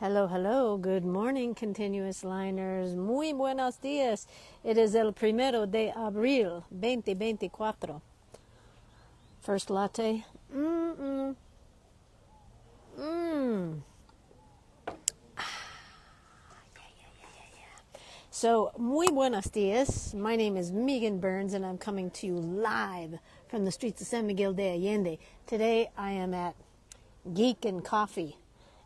Hello, hello. Good morning, continuous liners. Muy buenos días. It is el primero de abril, 2024. First latte. Mmm. So, muy buenos dias. My name is Meagan Burns, and I'm coming to you live from the streets of San Miguel de Allende. Today, I am at Geek and Coffee.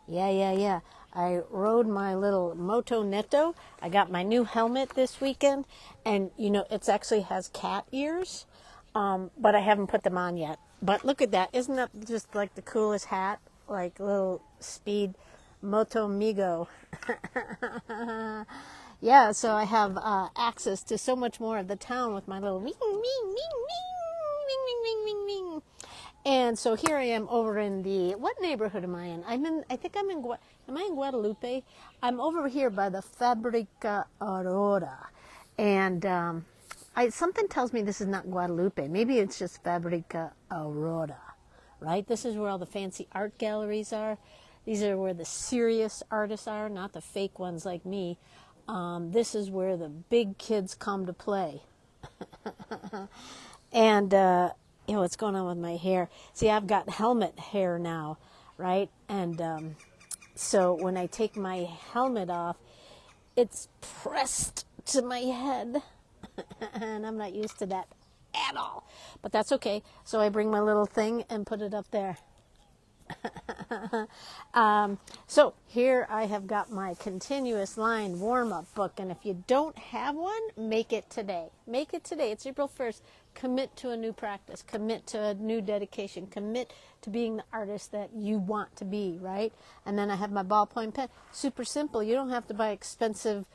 Yeah. I rode my little Moto Netto. I got my new helmet this weekend, and it actually has cat ears, but I haven't put them on yet. But look at that. Isn't that just like the coolest hat? Like little speed Moto Migo. Yeah, so I have access to so much more of the town with my little ring, ring, ring, ring, ring, ring, ring, ring. And so here I am over in what neighborhood am I in? am I in Guadalupe? I'm over here by the Fabrica Aurora. And something tells me this is not Guadalupe. Maybe it's just Fabrica Aurora, right? This is where all the fancy art galleries are. These are where the serious artists are, not the fake ones like me. This is where the big kids come to play. And, what's going on with my hair? See, I've got helmet hair now, right? And so when I take my helmet off, it's pressed to my head. And I'm not used to that at all. But that's okay. So I bring my little thing and put it up there. So here I have got my continuous line warm-up book, and if you don't have one, make it today. Make it today. It's April 1st. Commit to a new practice. Commit to a new dedication. Commit to being the artist that you want to be, right? And then I have my ballpoint pen. Super simple. You don't have to buy expensive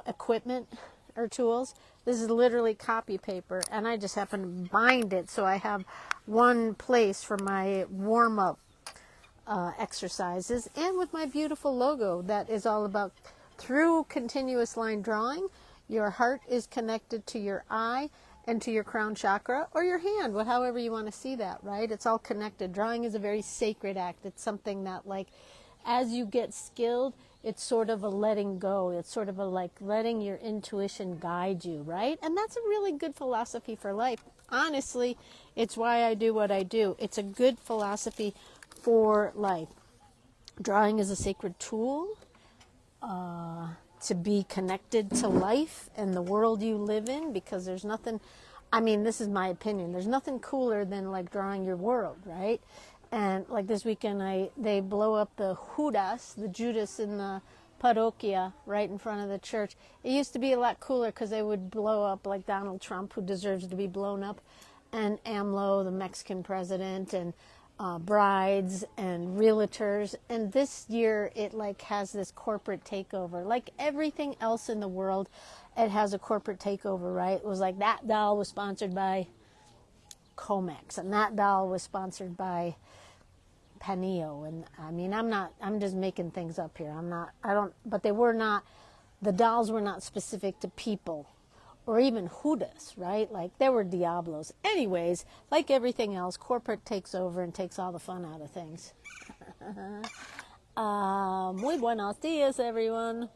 equipment or tools. This is literally copy paper, and I just happen to bind it so I have one place for my warm-up exercises, and with my beautiful logo that is all about through continuous line drawing, your heart is connected to your eye and to your crown chakra or your hand, however you want to see that, right? It's all connected. Drawing is a very sacred act. It's something that, like, as you get skilled, it's sort of a letting go. It's sort of a letting your intuition guide you, right? And that's a really good philosophy for life. Honestly, it's why I do what I do. It's a good philosophy for life. Drawing is a sacred tool to be connected to life and the world you live in, because there's nothing, this is my opinion, there's nothing cooler than like drawing your world, right? And like this weekend, they blow up the Judas in the parroquia right in front of the church. It used to be a lot cooler because they would blow up like Donald Trump, who deserves to be blown up, and AMLO, the Mexican president, and brides and realtors. And this year it has this corporate takeover. Like everything else in the world, it has a corporate takeover, right? It was like that doll was sponsored by Comex, and that doll was sponsored by Paneo. And I'm just making things up here. But the dolls were not specific to people or even Judas, right? Like, there were Diablos. Anyways, like everything else, corporate takes over and takes all the fun out of things. Muy buenos dias, everyone.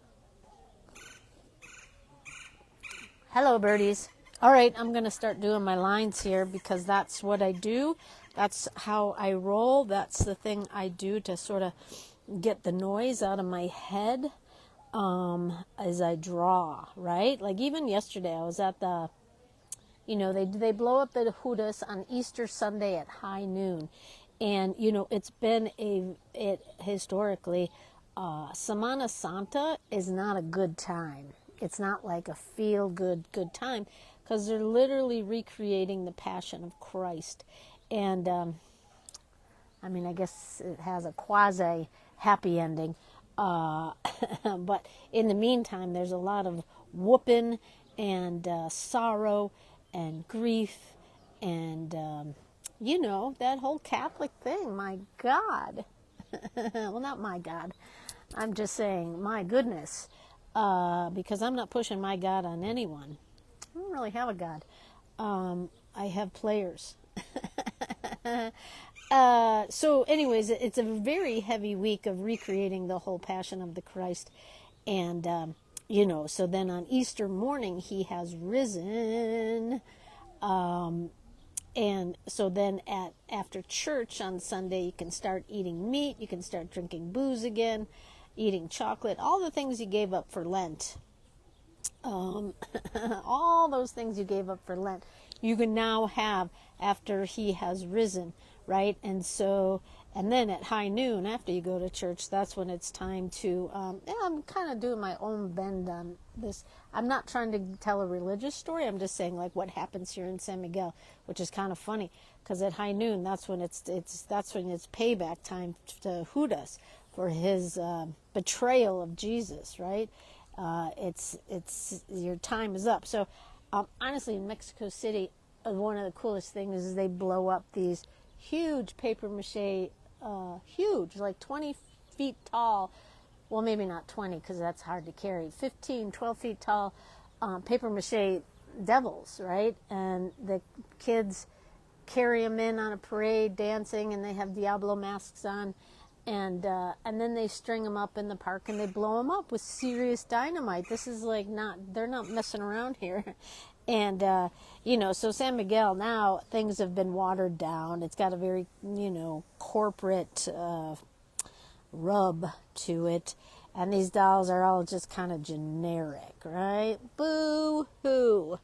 Hello, birdies. All right, I'm going to start doing my lines here because that's what I do. That's how I roll. That's the thing I do to sort of get the noise out of my head. As I draw, right? Like even yesterday I was at the, they blow up the Judas on Easter Sunday at high noon. And, it's been historically, Semana Santa is not a good time. It's not like a feel good time, because they're literally recreating the Passion of Christ. And, I guess it has a quasi happy ending. But in the meantime, there's a lot of whooping and sorrow and grief and, that whole Catholic thing. My God. Well, not my God. I'm just saying, my goodness. Because I'm not pushing my God on anyone. I don't really have a God. I have players. So anyways, it's a very heavy week of recreating the whole Passion of the Christ. And, so then on Easter morning, he has risen. And so then after church on Sunday, you can start eating meat, you can start drinking booze again, eating chocolate, all the things you gave up for Lent. All those things you gave up for Lent, you can now have after he has risen, right? And so, and then at high noon, after you go to church, that's when it's time to, I'm kind of doing my own bend on this. I'm not trying to tell a religious story. I'm just saying like what happens here in San Miguel, which is kind of funny because at high noon, that's when it's payback time to Judas for his betrayal of Jesus, right? It's your time is up. So honestly, in Mexico City, one of the coolest things is they blow up these huge paper mache, huge, like 20 feet tall. Well, maybe not 20 because that's hard to carry. 15, 12 feet tall paper mache devils, right? And the kids carry them in on a parade, dancing, and they have Diablo masks on. And then they string them up in the park and they blow them up with serious dynamite. This is like they're not messing around here. And, so San Miguel now, things have been watered down. It's got a very, corporate rub to it. And these dolls are all just kind of generic, right? Boo-hoo.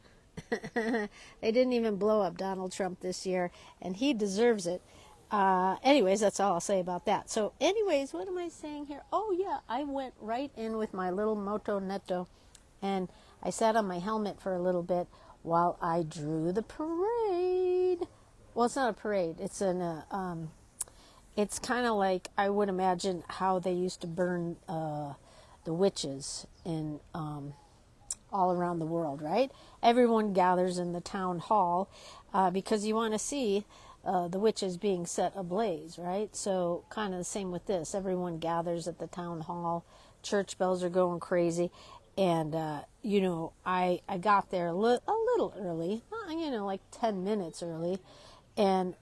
They didn't even blow up Donald Trump this year, and he deserves it. Anyways, that's all I'll say about that. So anyways, what am I saying here? Oh yeah, I went right in with my little Moto Neto and I sat on my helmet for a little bit while I drew the parade. Well, it's not a parade. It's it's kind of like I would imagine how they used to burn the witches in all around the world, right? Everyone gathers in the town hall because you want to see the witches being set ablaze, right? So kind of the same with this. Everyone gathers at the town hall. Church bells are going crazy. And, I got there a little early, like 10 minutes early. And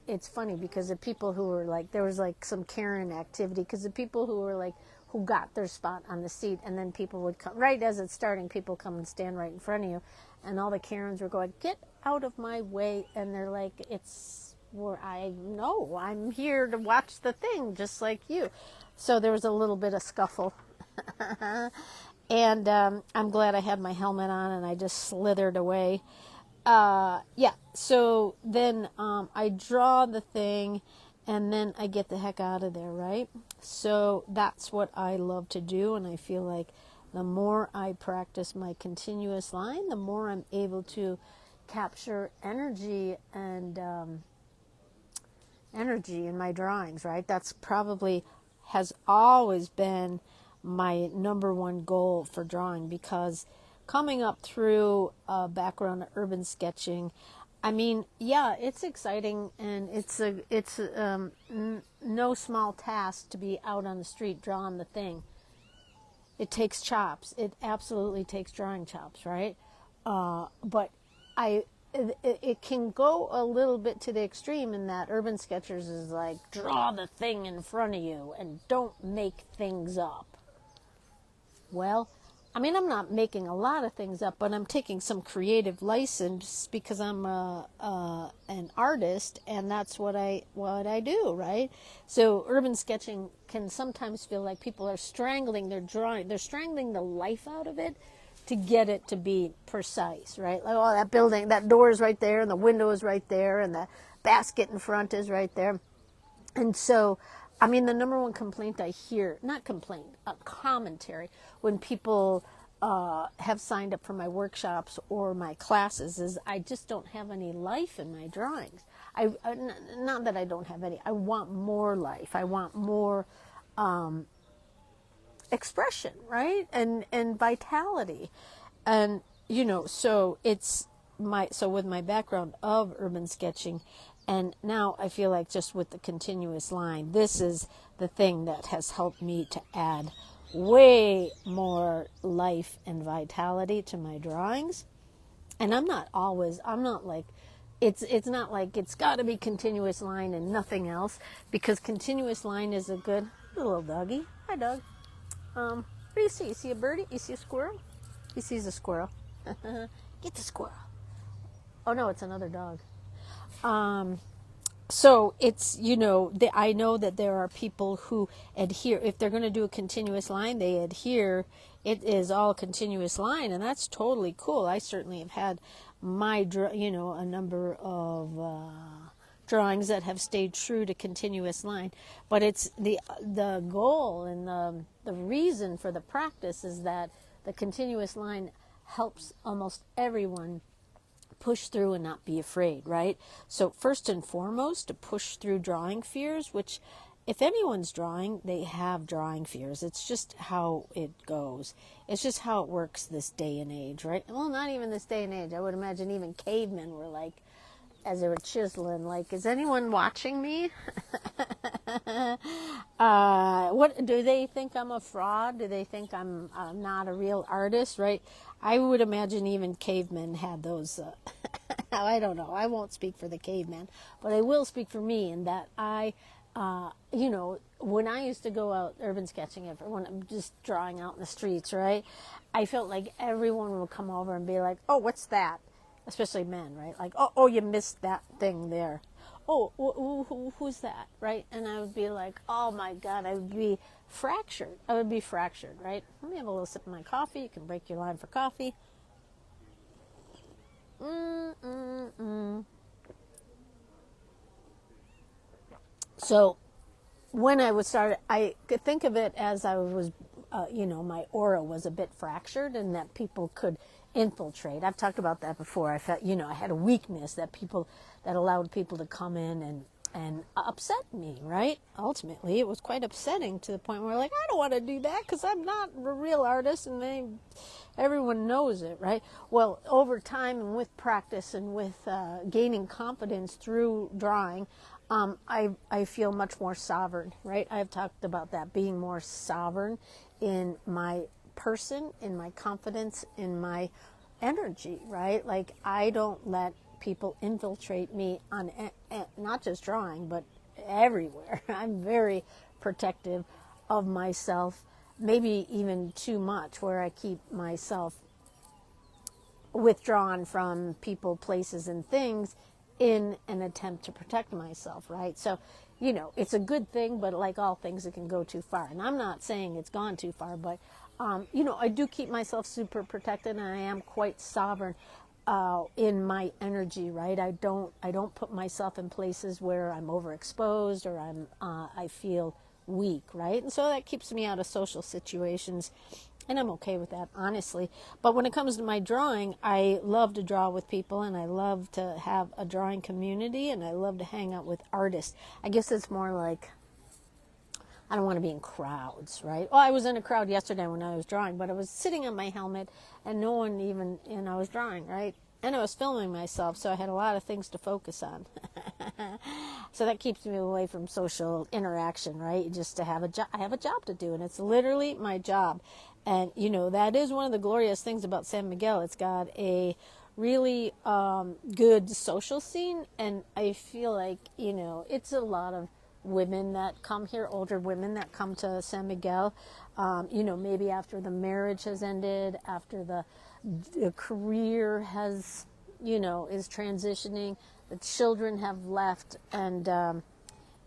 it's funny because the people who were like, there was like some Karen activity because the people who were like, who got their spot on the seat, and then people would come, right as it's starting, people come and stand right in front of you. And all the Karens were going, get out of my way. And they're like, I know, I'm here to watch the thing, just like you. So there was a little bit of scuffle. And I'm glad I had my helmet on and I just slithered away. So then I draw the thing and then I get the heck out of there, right? So that's what I love to do, and I feel like the more I practice my continuous line, the more I'm able to capture energy and energy in my drawings, right? That's probably has always been my number one goal for drawing, because coming up through a background of urban sketching, I mean, yeah, it's exciting, and it's no small task to be out on the street drawing the thing. It takes chops. It absolutely takes drawing chops, right? But it can go a little bit to the extreme in that urban sketchers is like, draw the thing in front of you and don't make things up. Well, I mean, I'm not making a lot of things up, but I'm taking some creative license because I'm an artist, and that's what I do, right? So urban sketching can sometimes feel like people are strangling their drawing. They're strangling the life out of it to get it to be precise, right? Like, oh, that building, that door is right there, and the window is right there, and the basket in front is right there. And so, I mean, the number one complaint I hear, not complaint, a commentary, when people have signed up for my workshops or my classes is I just don't have any life in my drawings. Not that I don't have any. I want more life. I want more expression, right? And vitality. And, so so with my background of urban sketching, and now I feel like just with the continuous line, this is the thing that has helped me to add way more life and vitality to my drawings. And I'm not like it's not like it's got to be continuous line and nothing else, because continuous line is a good little doggy. Hi, dog. What do you see? You see a birdie? You see a squirrel? He sees a squirrel. Get the squirrel. Oh no, it's another dog. So it's, I know that there are people who adhere. If they're going to do a continuous line, they adhere. It is all continuous line, and that's totally cool. I certainly have had a number of drawings that have stayed true to continuous line. But it's the goal and the reason for the practice is that the continuous line helps almost everyone push through and not be afraid, right? So first and foremost, to push through drawing fears, which if anyone's drawing, they have drawing fears. It's just how it goes. It's just how it works this day and age, right? Well, not even this day and age. I would imagine even cavemen were like, as they were chiseling, like, is anyone watching me? What do they think I'm a fraud? Do they think I'm not a real artist, right? I would imagine even cavemen had those. I don't know. I won't speak for the caveman, but I will speak for me in that when I used to go out urban sketching, when I'm just drawing out in the streets, right? I felt like everyone would come over and be like, "Oh, what's that?" Especially men, right? Like, "Oh, you missed that thing there." "Oh, who's that?" Right? And I would be like, "Oh my God," I would be fractured. Right? Let me have a little sip of my coffee. You can break your line for coffee. So when I would start, I could think of it as I was, my aura was a bit fractured and that people could infiltrate. I've talked about that before. I felt, I had a weakness that allowed people to come in and upset me, right? Ultimately, it was quite upsetting to the point where, like, I don't want to do that because I'm not a real artist and everyone knows it, right? Well, over time and with practice and with gaining confidence through drawing, I feel much more sovereign, right? I've talked about that, being more sovereign in my person, in my confidence, in my energy, right? Like, I don't let people infiltrate me on not just drawing, but everywhere. I'm very protective of myself, maybe even too much, where I keep myself withdrawn from people, places, and things in an attempt to protect myself, right? So, it's a good thing, but like all things, it can go too far. And I'm not saying it's gone too far, but, I do keep myself super protected, and I am quite sovereign in my energy, right? I don't put myself in places where I'm overexposed or I feel weak, right? And so that keeps me out of social situations. And I'm okay with that, honestly. But when it comes to my drawing, I love to draw with people, and I love to have a drawing community, and I love to hang out with artists. I guess it's more like, I don't want to be in crowds, right? Well, I was in a crowd yesterday when I was drawing, but I was sitting on my helmet, and no one even, and I was drawing, right? And I was filming myself, so I had a lot of things to focus on. So that keeps me away from social interaction, right? Just to have a job. I have a job to do, and it's literally my job. And, that is one of the glorious things about San Miguel. It's got a really good social scene, and I feel like, it's a lot of women that come here, older women that come to San Miguel, maybe after the marriage has ended, after the career has, is transitioning, the children have left, and,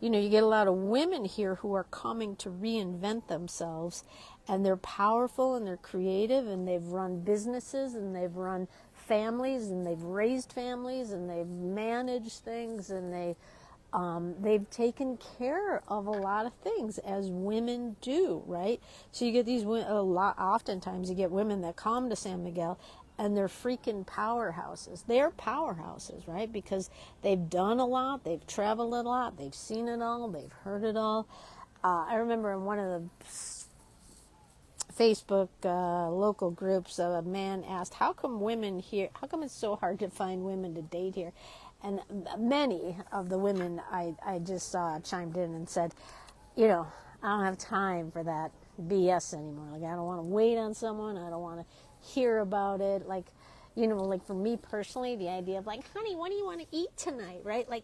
you get a lot of women here who are coming to reinvent themselves, and they're powerful and they're creative, and they've run businesses and they've run families and they've raised families and they've managed things, and they've taken care of a lot of things, as women do, right? So you get these oftentimes you get women that come to San Miguel and they're freaking powerhouses. They're powerhouses, right? Because they've done a lot, they've traveled a lot, they've seen it all, they've heard it all. I remember in one of the Facebook local groups, a man asked, how come it's so hard to find women to date here? And many of the women I just saw chimed in and said, I don't have time for that BS anymore. Like, I don't want to wait on someone. I don't want to hear about it. Like, you know, like for me personally, the idea of like, honey, what do you want to eat tonight, right? Like,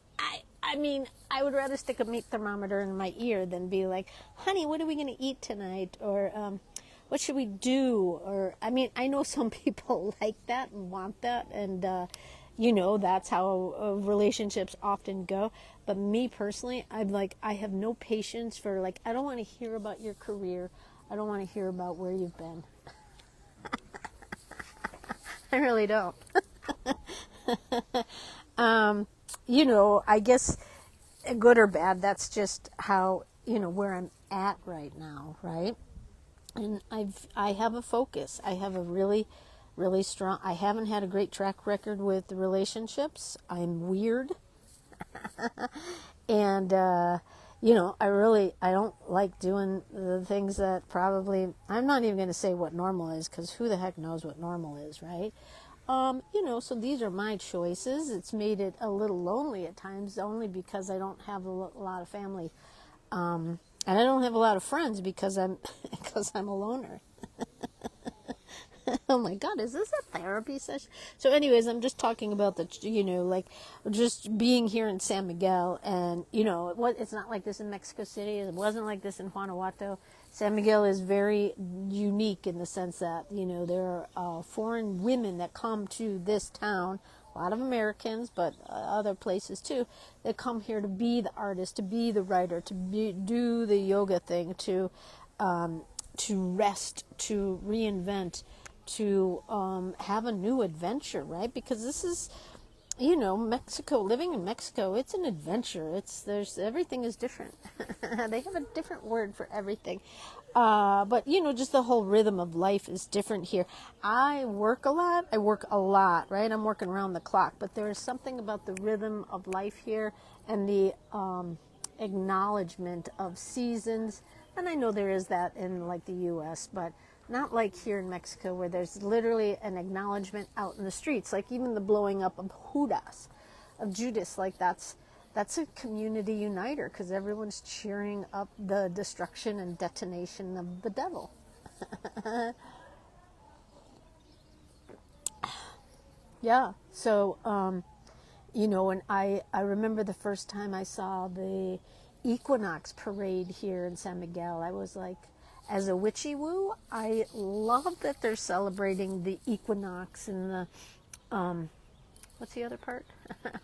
I mean, I would rather stick a meat thermometer in my ear than be like, honey, what are we going to eat tonight? Or, what should we do? Or, I mean, I know some people like that and want that, and, you know, that's how relationships often go. But me personally, I'm like, I have no patience for, like, I don't want to hear about your career. I don't want to hear about where you've been. I really don't. You know, I guess good or bad, that's just how, you know, where I'm at right now, right? And I have a focus. I have a really, really strong, I haven't had a great track record with relationships. I'm weird. And, you know, I don't like doing the things that probably, I'm not even going to say what normal is, because who the heck knows what normal is, right? You know, so these are my choices. It's made it a little lonely at times, only because I don't have a lot of family. And I don't have a lot of friends because because I'm a loner. Oh my God, is this a therapy session? So anyways, I'm just talking about the, you know, like just being here in San Miguel, and, you know, it's not like this in Mexico City. It wasn't like this in Guanajuato. San Miguel is very unique in the sense that, you know, there are foreign women that come to this town, a lot of Americans, but other places too, that come here to be the artist, to be the writer, do the yoga thing, to rest, to reinvent, to have a new adventure, right? Because this is, you know, Mexico, living in Mexico, it's an adventure. Everything is different. They have a different word for everything. But, you know, just the whole rhythm of life is different here. I work a lot, right? I'm working around the clock, but there is something about the rhythm of life here and the acknowledgement of seasons. And I know there is that in like the U.S., but not like here in Mexico, where there's literally an acknowledgement out in the streets, like even the blowing up of Judas, like that's a community uniter, because everyone's cheering up the destruction and detonation of the devil. Yeah. So, you know, and I remember the first time I saw the equinox parade here in San Miguel, I was like, as a witchy woo, I love that they're celebrating the equinox and the, what's the other part?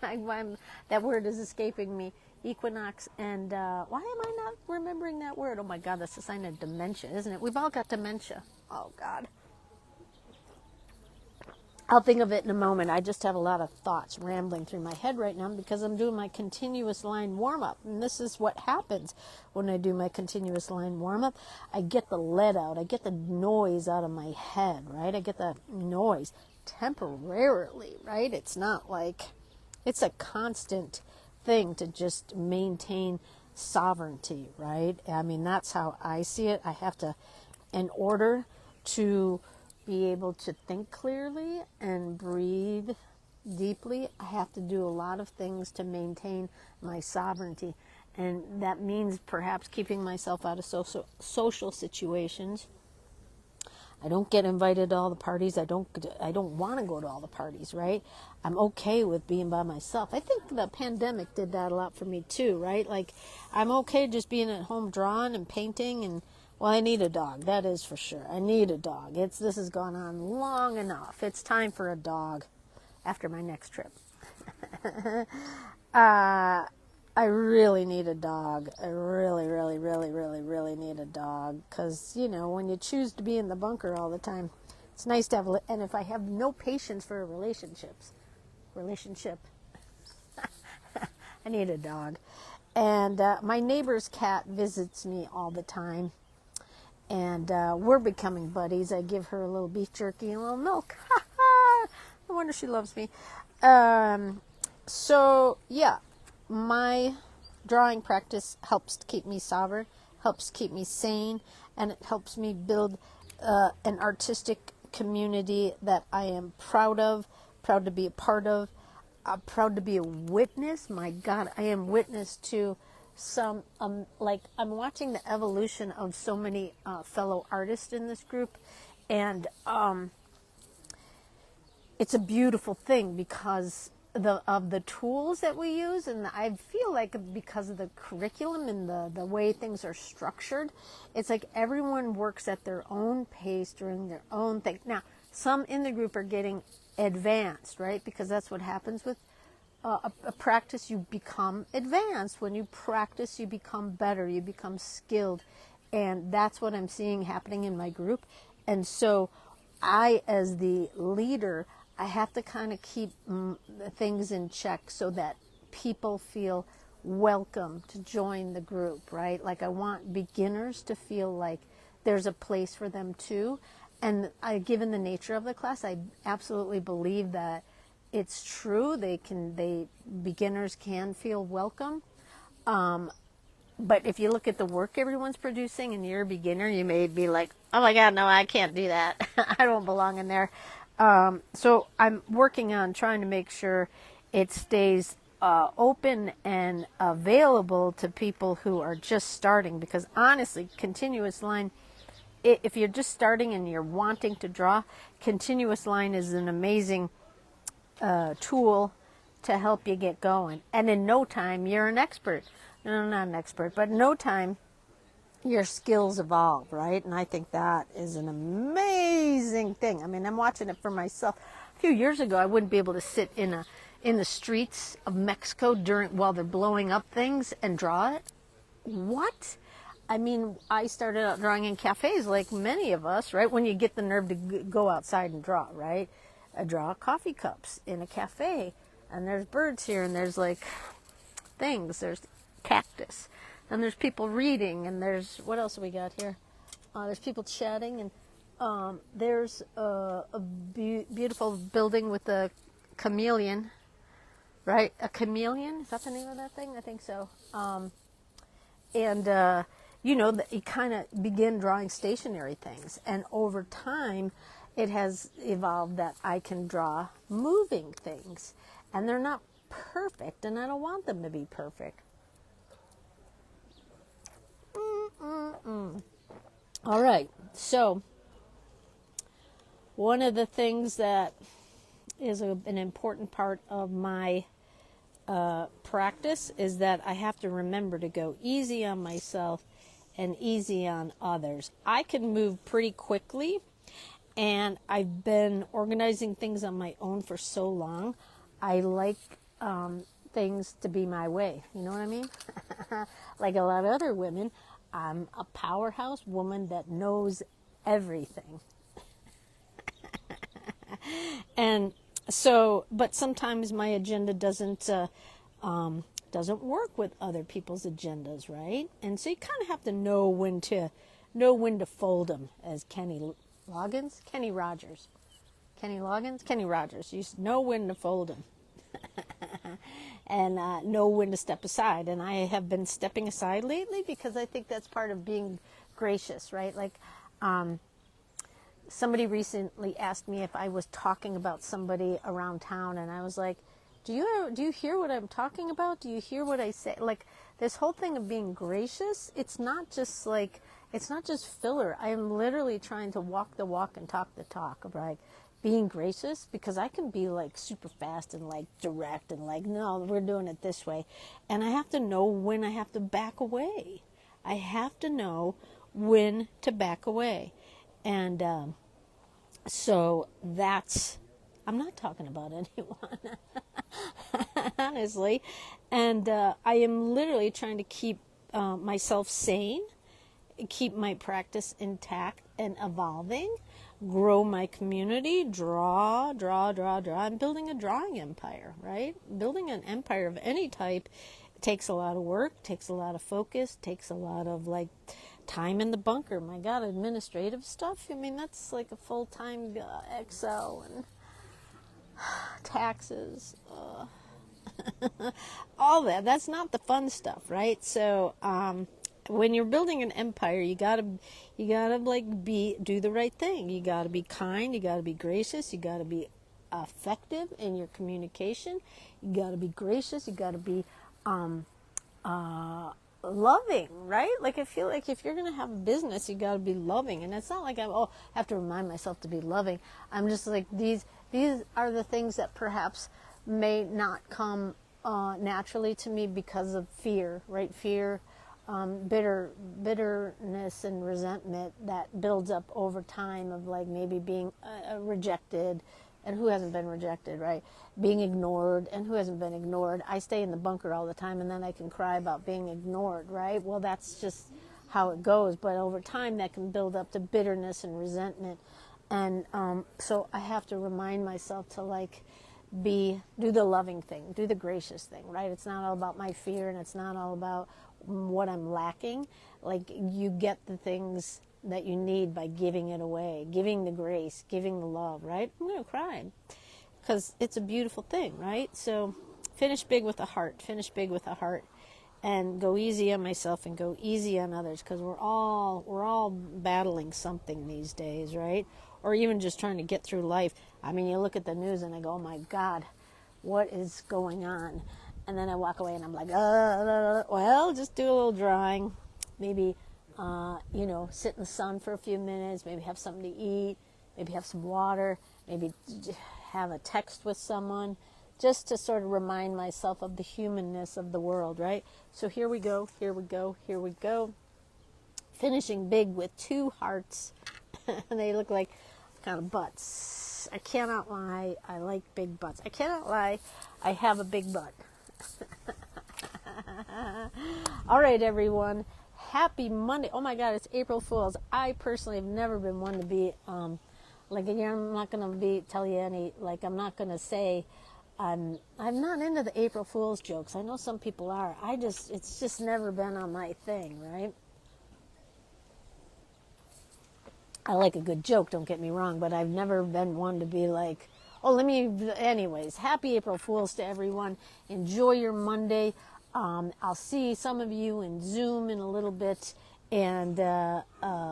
That word is escaping me. Equinox and, why am I not remembering that word? Oh my God, that's a sign of dementia, isn't it? We've all got dementia. Oh God. I'll think of it in a moment. I just have a lot of thoughts rambling through my head right now because I'm doing my continuous line warm-up. And this is what happens when I do my continuous line warm-up. I get the lead out. I get the noise out of my head, right? I get the noise temporarily, right? It's not like, it's a constant thing to just maintain sovereignty, right? I mean, that's how I see it. I have to, in order to be able to think clearly and breathe deeply, I have to do a lot of things to maintain my sovereignty. And that means perhaps keeping myself out of social situations. I don't get invited to all the parties. I don't want to go to all the parties, right? I'm okay with being by myself. I think the pandemic did that a lot for me too, right? Like, I'm okay just being at home drawing and painting, and well, I need a dog. That is for sure. I need a dog. This has gone on long enough. It's time for a dog after my next trip. I really need a dog. I really, really, really, really, really need a dog. Because, you know, when you choose to be in the bunker all the time, it's nice to have, and if I have no patience for relationship, I need a dog. And my neighbor's cat visits me all the time. And we're becoming buddies. I give her a little beef jerky and a little milk. No wonder she loves me. So, yeah, my drawing practice helps to keep me sovereign, helps keep me sane, and it helps me build an artistic community that I am proud of, proud to be a part of, proud to be a witness. My God, I am witness to some, like, I'm watching the evolution of so many fellow artists in this group, and it's a beautiful thing because of the tools that we use, and I feel like because of the curriculum and the way things are structured, it's like everyone works at their own pace doing their own thing. Now, some in the group are getting advanced, right? Because that's what happens with a practice. You become advanced. When you practice, you become better, you become skilled, and that's what I'm seeing happening in my group. And so I, as the leader, I have to kind of keep things in check so that people feel welcome to join the group, right? Like I want beginners to feel like there's a place for them too. And given the nature of the class, I absolutely believe that it's true. Beginners can feel welcome. But if you look at the work everyone's producing and you're a beginner, you may be like, oh my God, no, I can't do that. I don't belong in there. So I'm working on trying to make sure it stays open and available to people who are just starting, because honestly, continuous line, if you're just starting and you're wanting to draw, continuous line is an amazing tool to help you get going. And in no time, you're an expert. No, not an expert, but in no time, your skills evolve, right? And I think that is an amazing thing. I mean, I'm watching it for myself. A few years ago, I wouldn't be able to sit in the streets of Mexico while they're blowing up things and draw it. What? I mean, I started out drawing in cafes like many of us, right? When you get the nerve to go outside and draw, right? I draw coffee cups in a cafe, and there's birds here, and there's like things. There's cactus. And there's people reading, and there's, what else have we got here? There's people chatting, and there's a beautiful building with a chameleon, right? A chameleon? Is that the name of that thing? I think so. You kind of begin drawing stationary things. And over time, it has evolved that I can draw moving things. And they're not perfect, and I don't want them to be perfect. All right, so one of the things that is an important part of my practice is that I have to remember to go easy on myself and easy on others. I can move pretty quickly, and I've been organizing things on my own for so long. I like things to be my way. You know what I mean? Like a lot of other women, I'm a powerhouse woman that knows everything. And so, but sometimes my agenda doesn't work with other people's agendas, right? And so you kind of have to know when to fold them, as Kenny Rogers. You know when to fold them. And know when to step aside. And I have been stepping aside lately because I think that's part of being gracious, right? Like somebody recently asked me if I was talking about somebody around town, and I was like, do you hear what I'm talking about? Do you hear what I say? Like this whole thing of being gracious, it's not just filler. I am literally trying to walk the walk and talk the talk, right? Being gracious, because I can be like super fast and like direct and like, no, we're doing it this way. And I have to know when I have to back away. I have to know when to back away. And so I'm not talking about anyone, honestly. And I am literally trying to keep myself sane, keep my practice intact and evolving, grow my community, draw. I'm building a drawing empire, right? Building an empire of any type takes a lot of work, takes a lot of focus, takes a lot of like time in the bunker. My God, administrative stuff. I mean, that's like a full-time Excel and taxes, all that. That's not the fun stuff, right? So, when you're building an empire, you gotta like do the right thing. You gotta be kind. You gotta be gracious. You gotta be effective in your communication. You gotta be gracious. You gotta be loving, right? Like I feel like if you're going to have a business, you got to be loving. And it's not like I have to remind myself to be loving. I'm just like, these are the things that perhaps may not come naturally to me because of fear, right? Fear, bitterness and resentment that builds up over time of like maybe being rejected, and who hasn't been rejected, right? Being ignored, and who hasn't been ignored? I stay in the bunker all the time, and then I can cry about being ignored, right? Well, that's just how it goes. But over time, that can build up to bitterness and resentment. And so I have to remind myself to like do the loving thing, do the gracious thing, right? It's not all about my fear, and it's not all about what I'm lacking. Like, you get the things that you need by giving it away, giving the grace, giving the love, right? I'm going to cry because it's a beautiful thing, right? So finish big with a heart, and go easy on myself and go easy on others, because we're all battling something these days, right? Or even just trying to get through life. I mean, you look at the news and I go, oh my God, what is going on? And then I walk away and I'm like, well, just do a little drawing, maybe sit in the sun for a few minutes, maybe have something to eat, maybe have some water, maybe have a text with someone, just to sort of remind myself of the humanness of the world, right? So here we go. Finishing big with 2 hearts. And they look like kind of butts. I cannot lie, I like big butts. I cannot lie, I have a big butt. All right, everyone. Happy Monday. Oh my God, it's April Fool's. I personally have never been one to be, like, again, I'm not going to tell you any, like, I'm not going to say, I'm not into the April Fool's jokes. I know some people are. It's just never been on my thing, right? I like a good joke, don't get me wrong, but I've never been one to be like, anyways, happy April Fool's to everyone. Enjoy your Monday. I'll see some of you in Zoom in a little bit, and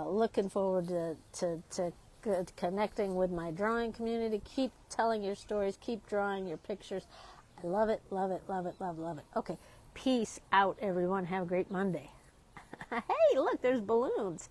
looking forward to connecting with my drawing community. Keep telling your stories, keep drawing your pictures. I love it. Okay, peace out, everyone. Have a great Monday. Hey, look, there's balloons.